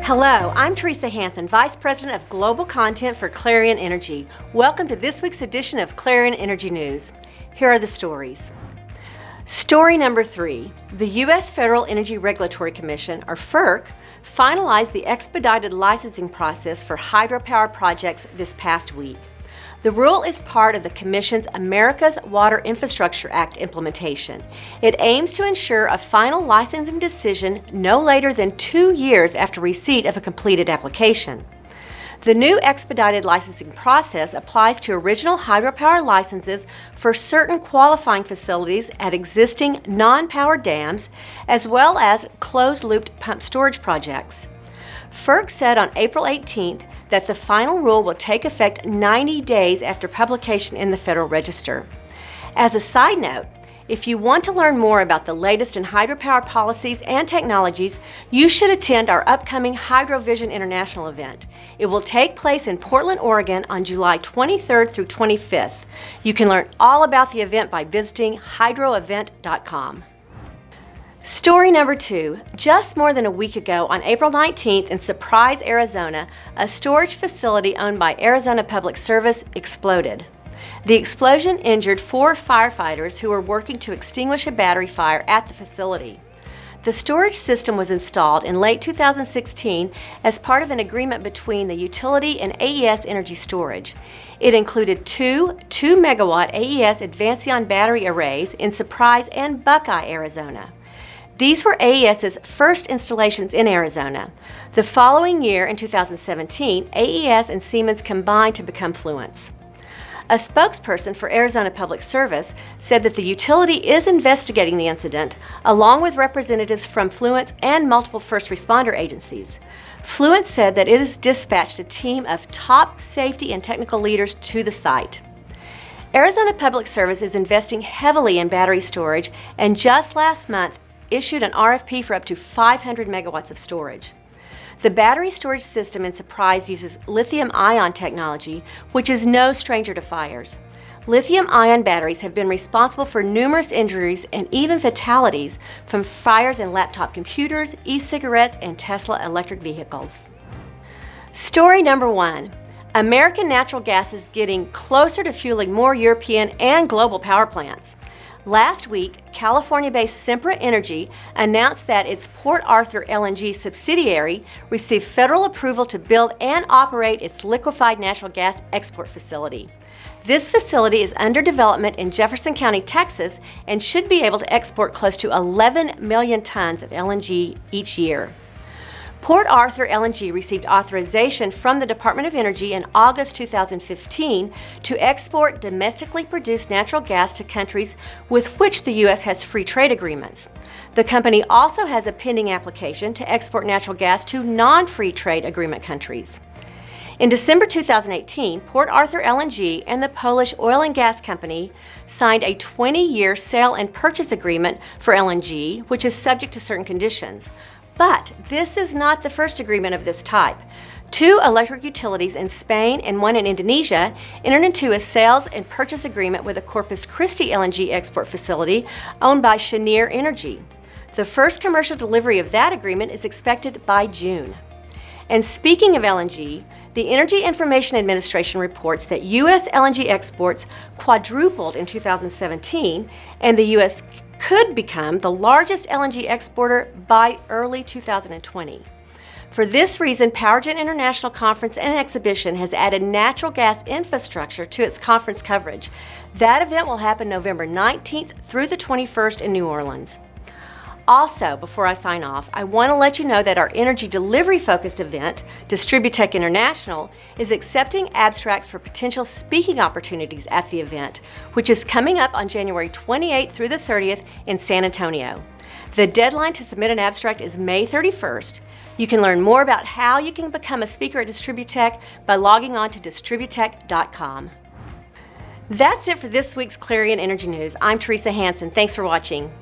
Hello, I'm Teresa Hansen, Vice President of Global Content for Clarion Energy. Welcome to this week's edition of Clarion Energy News. Here are the stories. Story number 3. The U.S. Federal Energy Regulatory Commission, or FERC, finalized the expedited licensing process for hydropower projects this past week. The rule is part of the Commission's America's Water Infrastructure Act implementation. It aims to ensure a final licensing decision no later than 2 years after receipt of a completed application. The new expedited licensing process applies to original hydropower licenses for certain qualifying facilities at existing non-powered dams, as well as closed-loop pump storage projects. FERC said on April 18th that the final rule will take effect 90 days after publication in the Federal Register. As a side note, if you want to learn more about the latest in hydropower policies and technologies, you should attend our upcoming HydroVision International event. It will take place in Portland, Oregon on July 23rd through 25th. You can learn all about the event by visiting hydroevent.com. Story number 2. Just more than a week ago, on April 19th in Surprise, Arizona, a storage facility owned by Arizona Public Service exploded. The explosion injured 4 firefighters who were working to extinguish a battery fire at the facility. The storage system was installed in late 2016 as part of an agreement between the utility and AES Energy Storage. It included two 2-megawatt AES Advancion battery arrays in Surprise and Buckeye, Arizona. These were AES's first installations in Arizona. The following year, in 2017, AES and Siemens combined to become Fluence. A spokesperson for Arizona Public Service said that the utility is investigating the incident, along with representatives from Fluence and multiple first responder agencies. Fluence said that it has dispatched a team of top safety and technical leaders to the site. Arizona Public Service is investing heavily in battery storage, and just last month issued an RFP for up to 500 megawatts of storage. The battery storage system in Surprise uses lithium-ion technology, which is no stranger to fires. Lithium-ion batteries have been responsible for numerous injuries and even fatalities from fires in laptop computers, e-cigarettes, and Tesla electric vehicles. Story number 1. American natural gas is getting closer to fueling more European and global power plants. Last week, California-based Sempra Energy announced that its Port Arthur LNG subsidiary received federal approval to build and operate its liquefied natural gas export facility. This facility is under development in Jefferson County, Texas, and should be able to export close to 11 million tons of LNG each year. Port Arthur LNG received authorization from the Department of Energy in August 2015 to export domestically produced natural gas to countries with which the U.S. has free trade agreements. The company also has a pending application to export natural gas to non-free trade agreement countries. In December 2018, Port Arthur LNG and the Polish oil and gas company signed a 20-year sale and purchase agreement for LNG, which is subject to certain conditions. But this is not the first agreement of this type. 2 electric utilities in Spain and 1 in Indonesia entered into a sales and purchase agreement with a Corpus Christi LNG export facility owned by Cheniere Energy. The first commercial delivery of that agreement is expected by June. And speaking of LNG, the Energy Information Administration reports that U.S. LNG exports quadrupled in 2017, and the U.S. could become the largest LNG exporter by early 2020. For this reason, PowerGen International Conference and Exhibition has added natural gas infrastructure to its conference coverage. That event will happen November 19th through the 21st in New Orleans. Also, before I sign off, I want to let you know that our energy delivery-focused event, Distributech International, is accepting abstracts for potential speaking opportunities at the event, which is coming up on January 28th through the 30th in San Antonio. The deadline to submit an abstract is May 31st. You can learn more about how you can become a speaker at Distributech by logging on to distributech.com. That's it for this week's Clarion Energy News. I'm Teresa Hansen. Thanks for watching.